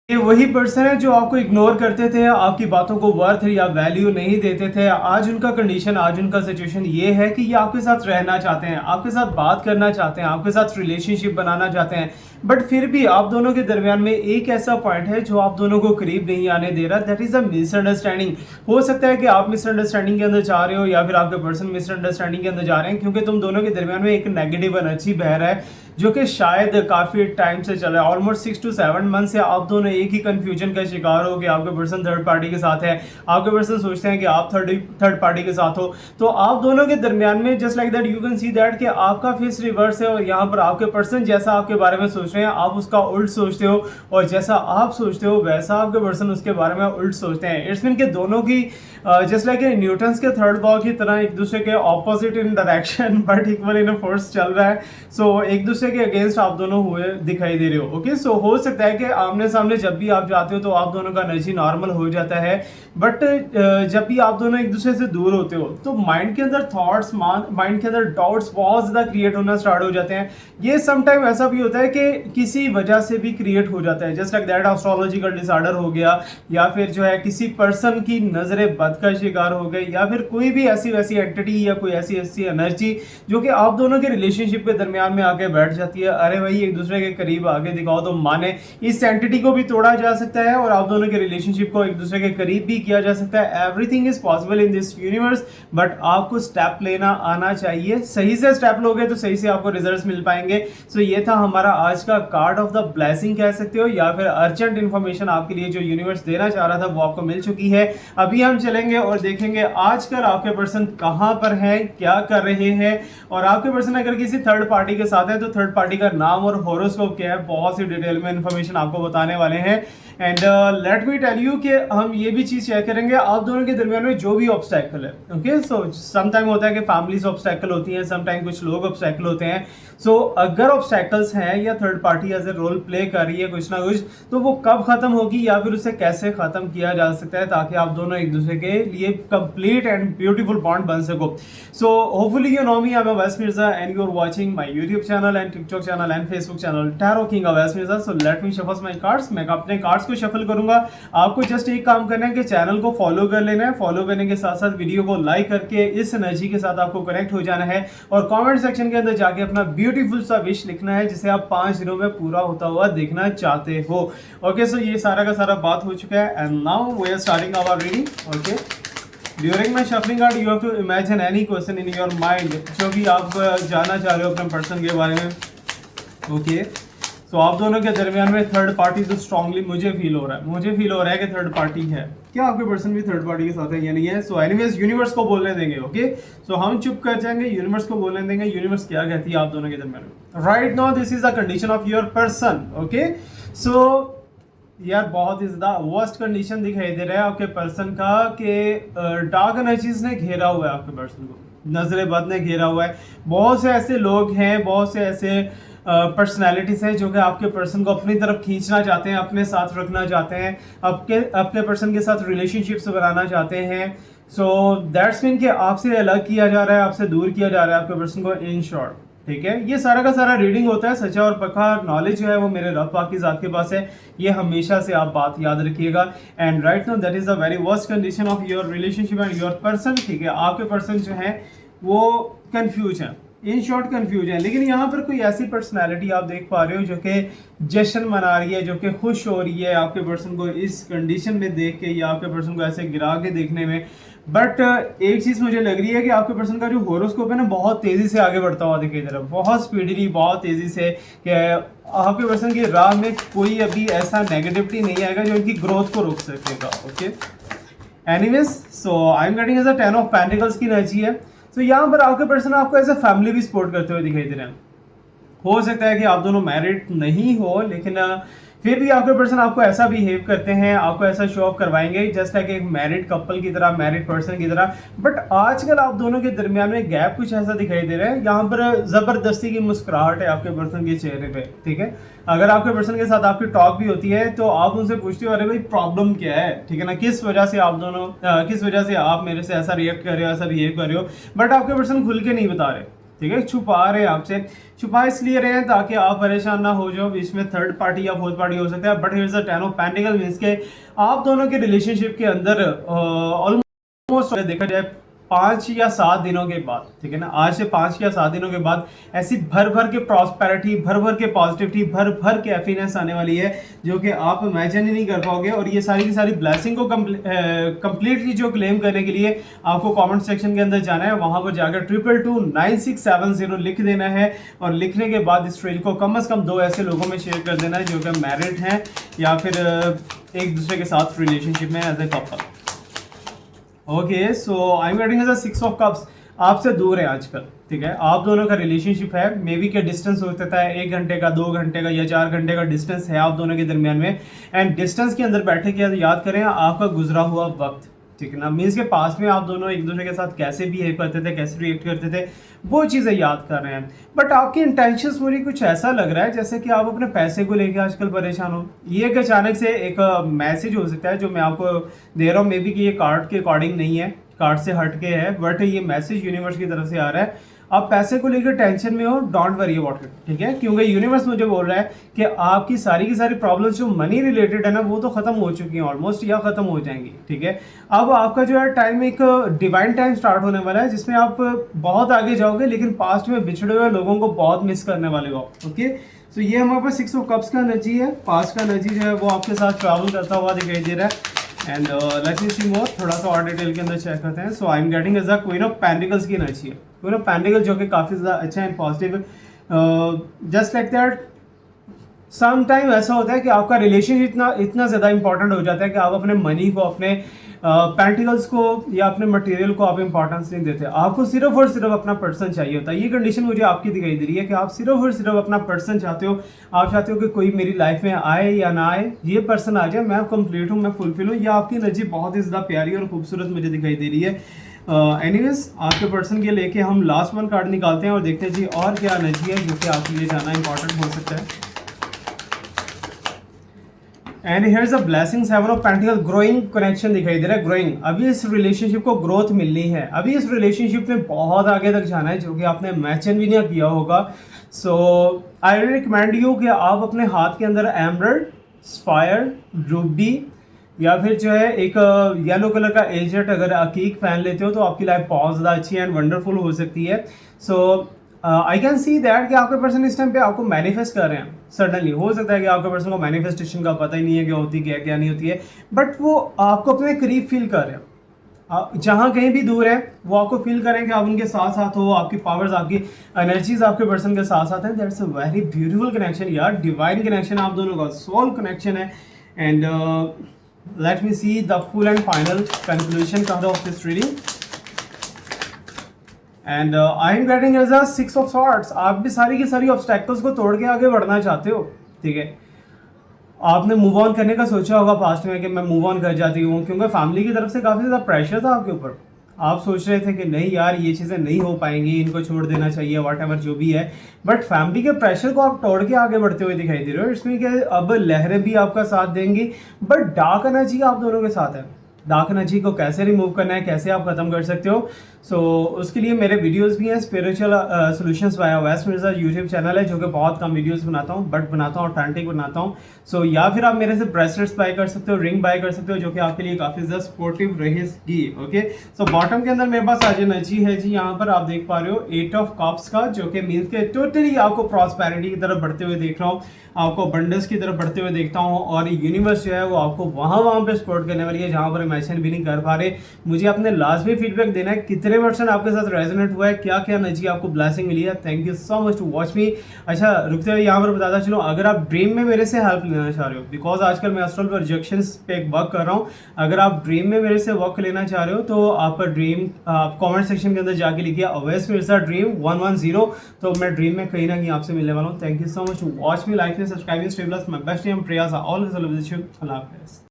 ये वही पर्सन है जो आपको इग्नोर करते थे, आपकी बातों को वर्थ या वैल्यू नहीं देते थे। आज उनका कंडीशन, आज उनका सिचुएशन ये है कि ये आपके साथ रहना चाहते हैं, आपके साथ बात करना चाहते हैं, आपके साथ रिलेशनशिप बनाना चाहते हैं, बट फिर भी आप दोनों के दरमियान में एक ऐसा पॉइंट है जो आप दोनों को करीब नहीं आने दे रहा। That is a misunderstanding. हो सकता है कि आप मिसअंडरस्टैंडिंग के अंदर जा रहे हो या फिर आपके पर्सन मिसअंडरस्टैंडिंग के अंदर जा रहे हैं, क्योंकि तुम दोनों के दरमियान में एक नेगेटिव एनर्जी बह रहा है जो कि शायद काफी टाइम से चल रहा है। ऑलमोस्ट 6 to 7 मंथ से आप दोनों एक ही कंफ्यूजन का शिकार हो कि आपके पर्सन थर्ड पार्टी के साथ है, आपके पर्सन सोचते हैं कि आप थर्ड पार्टी के साथ हो। तो आप दोनों के दरमियान में just like that you can see that कि आपका फेस रिवर्स है और यहाँ पर आपके पर्सन जैसा आपके बारे में सोच रहे हैं आप उसका उल्ट सोचते हो, और जैसा आप सोचते हो वैसा आपके पर्सन उसके बारे में उल्ट सोचते हैं। इट्स मीन के दोनों की जस्ट लाइक न्यूटन्स के थर्ड लॉ की तरह एक दूसरे के opposite in direction but equal in force चल रहा है। सो एक दूसरे के अगेंस्ट आप दोनों हुए दिखाई दे रहे हो। ओके, सो हो सकता है कि आमने सामने जब भी आप जाते हो तो आप दोनों का एनर्जी नॉर्मल हो जाता है, बट जब भी आप दोनों एक दूसरे से दूर होते हो तो माइंड के अंदर थॉट्स, माइंड के अंदर डाउट्स बहुत ज्यादा क्रिएट होना स्टार्ट हो जाते हैं। ये समटाइम ऐसा भी होता है कि किसी वजह से भी क्रिएट हो जाता है, just like that astrological disorder हो गया, या फिर जो है किसी पर्सन की नजरे बद का शिकार हो गए, या फिर कोई भी ऐसी वैसी एंटिटी या कोई ऐसी ऐसी एनर्जी जो कि आप दोनों के रिलेशनशिप के दरमियान में आके बैठ जाती है। अरे भाई एक दूसरे के करीब आगे दिखाओ तो माने। इस एंटिटी को भी तोड़ा जा सकता है और आप दोनों के रिलेशनशिप को एक दूसरे के करीब भी किया जा सकता है। Everything is possible in this universe, but आपको स्टेप लेना आना चाहिए। सही से स्टेप लोगे तो सही से आपको रिजल्ट्स मिल पाएंगे। सो ये था हमारा आज का कार्ड ऑफ द ब्लेसिंग कह सकते हो, या फिर अर्जेंट इन्फॉर्मेशन आपके लिए जो यूनिवर्स देना चाह रहा था वो आपको मिल चुकी है। अभी हम चलेंगे और देखेंगे आजकल आपके पर्सन कहां पर है, क्या कर रहे हैं, और आपके पर्सन अगर किसी थर्ड पार्टी के साथ है तो थर्ड पार्टी का नाम और हॉरोस्कोप क्या है, बहुत सी डिटेल में इंफॉर्मेशन आपको बताने वाले हैं। And let me tell you कि हम ये भी चीज शेयर करेंगे आप दोनों के दरमियान में जो भी ऑब्स्टैकल है। ओके, सो समटाइम होता है कि फैमिली से ऑब्स्टैकल होती है, समटाइम कुछ लोग ऑब्स्टैकल होते हैं। सो अगर ऑब्स्टैकल्स हैं या third party as a role play कर रही है कुछ ना कुछ, तो वो कब खत्म होगी या फिर उसे कैसे खत्म किया जा सकता है ताकि आप दोनों एक दूसरे के लिए कंप्लीट एंड ब्यूटीफुल बॉन्ड बन सको। So hopefully you know me, I am Awais Mirza and you are watching my YouTube channel and TikTok channel and Facebook channel tarot king Awais Mirza. So let me shuffle my cards. मैं अपने cards को shuffle करूंगा। आपको just एक काम करना है कि चैनल को फॉलो कर लेना है, फॉलो करने के साथ साथ वीडियो को लाइक करके इस एनर्जी के साथ आपको कनेक्ट हो जाना है, और कमेंट सेक्शन के अंदर जाके अपना ब्यूटीफुल सा विश लिखना है जिसे आप 5 दिनों में पूरा होता हुआ देखना चाहते हो। ओके, सो ये सारा का सारा बात हो चुका है and now we are starting our reading. Okay, during my shuffling card you have to imagine any question in your mind जो भी आप जानना चाह रहे हो अपने पर्सन के बारे में। ओके, तो आप दोनों के दरमियान में थर्ड पार्टी तो स्ट्रांगली मुझे फील हो रहा है कि थर्ड पार्टी है। क्या आपके पर्सन भी थर्ड पार्टी के साथ है या नहीं है? सो एनीवेज यूनिवर्स को बोलने देंगे। ओके, सो हम चुप कर जाएंगे, यूनिवर्स को बोलने देंगे यूनिवर्स क्या कहती है आप दोनों के दरमियान में। Right now this is the condition of your person. Okay, so यार बहुत ही ज्यादा वर्स्ट कंडीशन दिखाई दे रहा है आपके पर्सन का कि डार्क एनर्जीज ने घेरा हुआ है आपके पर्सन को, नजरे बद ने घेरा हुआ है। बहुत से ऐसे लोग हैं, बहुत से ऐसे पर्सनैलिटीज हैं जो कि आपके पर्सन को अपनी तरफ खींचना चाहते हैं, अपने साथ रखना चाहते हैं, अपने पर्सन के साथ रिलेशनशिप्स बनाना चाहते हैं। सो दैट्स मीन कि आपसे अलग किया जा रहा है, आपसे दूर किया जा रहा है आपके पर्सन को, इन शॉर्ट। ठीक है, ये सारा का सारा रीडिंग होता है, सच्चा और पक्का नॉलेज जो है वो मेरे रब पाक की जात के पास है। ये हमेशा से आप बात याद रखिएगा। And right now that is the very worst condition of your relationship and your person. ठीक है, आपके पर्सन जो है वो कंफ्यूज है, इन शॉर्ट कंफ्यूज है। लेकिन यहाँ पर कोई ऐसी पर्सनैलिटी आप देख पा रहे हो जो कि जश्न मना रही है, जो कि खुश हो रही है आपके पर्सन को इस कंडीशन में देख के या आपके पर्सन को ऐसे गिरा के देखने में। बट एक चीज मुझे लग रही है कि आपके पर्सन का जो होरोस्कोप है ना बहुत तेजी से आगे बढ़ता हुआ दिखाई दे रहा है, बहुत स्पीडली, बहुत तेजी से, कि आपके पर्सन की राह में कोई अभी ऐसा नेगेटिविटी नहीं आएगा जो इनकी ग्रोथ को रोक सकेगा। Okay, anyways so I am getting as a 10 of pentacles की एनर्जी है। तो यहाँ पर आपके पर्सन आपको एज अ फैमिली भी सपोर्ट करते हुए दिखाई दे रहे हैं। हो सकता है कि आप दोनों मैरिड नहीं हो, लेकिन फिर भी आपके पर्सन आपको ऐसा बिहेव करते हैं, आपको ऐसा शो ऑफ करवाएंगे जस्ट लाइक एक मैरिड कपल की तरह, मैरिड पर्सन की तरह। बट आजकल आप दोनों के दरमियान में गैप कुछ ऐसा दिखाई दे रहा है, यहाँ पर जबरदस्ती की मुस्कुराहट है आपके पर्सन के चेहरे पे। ठीक है, अगर आपके पर्सन के साथ आपकी टॉक भी होती है तो आप उनसे पूछते हो अरे भाई प्रॉब्लम क्या है, ठीक है ना, किस वजह से आप दोनों किस वजह से आप मेरे से ऐसा रिएक्ट कर रहे हो, ऐसा बिहेव कर रहे हो, बट आपके पर्सन खुल के नहीं बता रहे। ठीक है, छुपा रहे हैं आपसे। छुपा इसलिए रहे हैं ताकि आप परेशान ना हो जाओ, बीच में थर्ड पार्टी या फोर्थ पार्टी हो सकता है। But here's the ten of pentacle means के आप दोनों के रिलेशनशिप के अंदर ऑलमोस्ट देखा जाए 5 या 7 दिनों के बाद, ठीक है ना, आज से 5 या 7 दिनों के बाद ऐसी भर भर के प्रॉस्पेरिटी, भर भर के पॉजिटिविटी, भर भर के हैप्पीनेस आने वाली है जो कि आप इमेजिन ही नहीं कर पाओगे। और ये सारी की सारी ब्लेसिंग को कंप्लीटली जो क्लेम करने के लिए आपको कमेंट सेक्शन के अंदर जाना है, वहां पर जाकर 2229 लिख देना है। और लिखने के बाद इस ट्रेल को कम से कम 2 ऐसे लोगों में शेयर कर देना है जो कि मैरिड हैं या फिर एक दूसरे के साथ रिलेशनशिप में as a couple. Okay, so I am getting as a 6 of cups, आपसे दूर है आजकल, ठीक है, आप दोनों का रिलेशनशिप है, मे बी के डिस्टेंस हो सकता है 1 घंटे का, 2 घंटे का या 4 घंटे का डिस्टेंस है आप दोनों के दरमियान में। एंड डिस्टेंस के अंदर बैठे के याद करें आपका गुजरा हुआ वक्त, ठीक है ना, मीन्स के पास में आप दोनों एक दूसरे के साथ कैसे बिहेव करते थे, कैसे रिएक्ट करते थे, वो चीज़ें याद कर रहे हैं। बट आपकी इंटेंशंस मुझे कुछ ऐसा लग रहा है जैसे कि आप अपने पैसे को लेके आजकल परेशान हो। ये एक अचानक से एक मैसेज हो सकता है जो मैं आपको दे रहा हूँ, मे बी कि ये कार्ड के अकॉर्डिंग नहीं है, कार्ड से हट के है, बट ये मैसेज यूनिवर्स की तरफ से आ रहा है। आप पैसे को लेकर टेंशन में हो, डोंट वरी अबाउट इट, ठीक है, क्योंकि यूनिवर्स मुझे बोल रहा है कि आपकी सारी की सारी प्रॉब्लम्स जो मनी रिलेटेड है ना, वो तो खत्म हो चुकी हैं ऑलमोस्ट, या खत्म हो जाएंगी, ठीक है। अब आपका जो है टाइम एक डिवाइन टाइम स्टार्ट होने वाला है जिसमें आप बहुत आगे जाओगे, लेकिन पास्ट में बिछड़े हुए लोगों को बहुत मिस करने वाले हो। ओके, तो ये हमारे पास 6 ऑफ कप्स का एनर्जी है, पास्ट का एनर्जी जो है वो आपके साथ ट्रैवल करता हुआ दिखाई दे रहा है। एंड लेट मी सी मोर, थोड़ा सा और डिटेल के अंदर चेक करते हैं। So I am getting as a queen of pentacles की एनर्जी है, क्वीन ऑफ पेंटिकल जो कि काफ़ी ज़्यादा अच्छा and positive, just like that some time ऐसा होता है कि आपका रिलेशनशिप इतना ज़्यादा इंपॉर्टेंट हो जाता है कि आप अपने मनी को, अपने पेंटिकल्स को या अपने मटेरियल को आप इंपॉर्टेंस नहीं देते। आपको सिर्फ और सिर्फ अपना पर्सन चाहिए होता है। ये कंडीशन मुझे आपकी दिखाई दे रही है कि आप सिर्फ और सिर्फ अपना पर्सन चाहते हो। आप चाहते हो कि कोई मेरी लाइफ में आए या ना आए, ये पर्सन आ जाए, मैं कंप्लीट हूँ, मैं फुलफिल हूँ। ये आपकी एनर्जी बहुत ही ज़्यादा प्यारी और खूबसूरत मुझे दिखाई दे रही है। एनीवेज, आपके पर्सन के लेके हम लास्ट 1 कार्ड निकालते हैं और देखते हैं जी और क्या एनर्जी है जो कि आपके लिए जाना इंपॉर्टेंट हो सकता है। And here's a blessing, 7 of pentacle, growing connection दिखाई दे रहा है, ग्रोइंग। अभी इस रिलेशनशिप को ग्रोथ मिलनी है, अभी इस रिलेशनशिप में बहुत आगे तक जाना है जो कि आपने इमेजिन भी नहीं किया होगा। सो आई रिकमेंड यू कि आप अपने हाथ के अंदर एमरल्ड, सफायर, रूबी या फिर जो है एक येलो कलर का एजेट अगर अकीक पहन लेते हो तो आपकी लाइफ बहुत ज़्यादा अच्छी एंड वंडरफुल हो सकती है। सो आई कैन सी दैट कि आपके पर्सन इस टाइम पे आपको मैनिफेस्ट कर रहे हैं। सडनली हो सकता है कि आपके पर्सन को मैनिफेस्टेशन का पता ही नहीं है क्या होती है क्या नहीं होती है, बट वो आपको अपने करीब फील कर रहे हैं। आप जहाँ कहीं भी दूर है वो आपको फील करें कि आप उनके साथ साथ हो, आपकी पावर्स, आपकी एनर्जीज आपके पर्सन के साथ साथ हैं। That's a very beautiful connection यार, डिवाइन कनेक्शन आप दोनों का, सोल कनेक्शन है। And let me see the full and final conclusion card of this reading. And I am getting as a 6 of swords. आप भी सारी की सारी ऑब्स्टेकल्स को तोड़ के आगे बढ़ना चाहते हो, ठीक है। आपने मूव ऑन करने का सोचा होगा पास्ट में कि मैं मूव ऑन कर जाती हूँ, क्योंकि फैमिली की तरफ से काफ़ी ज़्यादा प्रेशर था आपके ऊपर। आप सोच रहे थे कि नहीं यार ये चीज़ें नहीं हो पाएंगी, इनको छोड़ देना चाहिए, वॉट एवर जो भी है। बट फैमिली के प्रेशर को आप तोड़ के आगे बढ़ते हुए दिखाई दे रहे हो। इसमें कि अब लहरें भी आपका साथ देंगी, बट डार्क एनर्जी आप दोनों के साथ है। डार्क एनर्जी को कैसे रिमूव करना है, कैसे आप खत्म कर सकते हो, सो उसके लिए मेरे वीडियोस भी हैं। Spiritual solutions by Awais Mirza YouTube channel है जो कि बहुत कम वीडियोस बनाता हूँ, बट बनाता हूँ ऑथेंटिक बनाता हूँ। सो या फिर आप मेरे से ब्रेसलेट्स बाय कर सकते हो, रिंग बाय कर सकते हो, जो कि आपके लिए काफ़ी ज़्यादा सपोर्टिव रहेगी। ओके, सो बॉटम के अंदर मेरे पास आज एनर्जी है जी, यहाँ पर आप देख पा रहे हो 8 ऑफ कप्स का, जो कि मीन्स के टोटली आपको प्रॉस्पेरिटी की तरफ बढ़ते हुए देख रहा हूँ, आपको अबंडेंस की तरफ बढ़ते हुए देखता हूँ। और यूनिवर्स जो है वो आपको वहाँ पे सपोर्ट करने वाली है जहाँ पर इमेजिन भी नहीं कर पा रहे। मुझे अपने लास्ट में फीडबैक देना है, कितने % आपके साथ रेजोनेट हुआ है, क्या क्या एनर्जी आपको ब्लेसिंग मिली है। Thank you so much to watch me. अच्छा, रुकते हुए यहाँ पर बताता चलो, अगर आप ड्रीम में मेरे से हेल्प लेना चाह रहे हो, बिकॉज आजकल मैं एस्ट्रल प्रोजेक्शंस पे एक वर्क कर रहा हूँ, अगर आप ड्रीम में मेरे से वर्क लेना चाह रहे हो तो आप ड्रीम कमेंट सेक्शन के अंदर जाके लिखिए अवैस मिर्ज़ा ड्रीम 110, तो मैं ड्रीम में कहीं ना कहीं आपसे मिलने वाला हूँ। Thank you so much to watch me, like में subscribing, stay blessed, my best name Priyaz, always अल्लाह हाफिज़।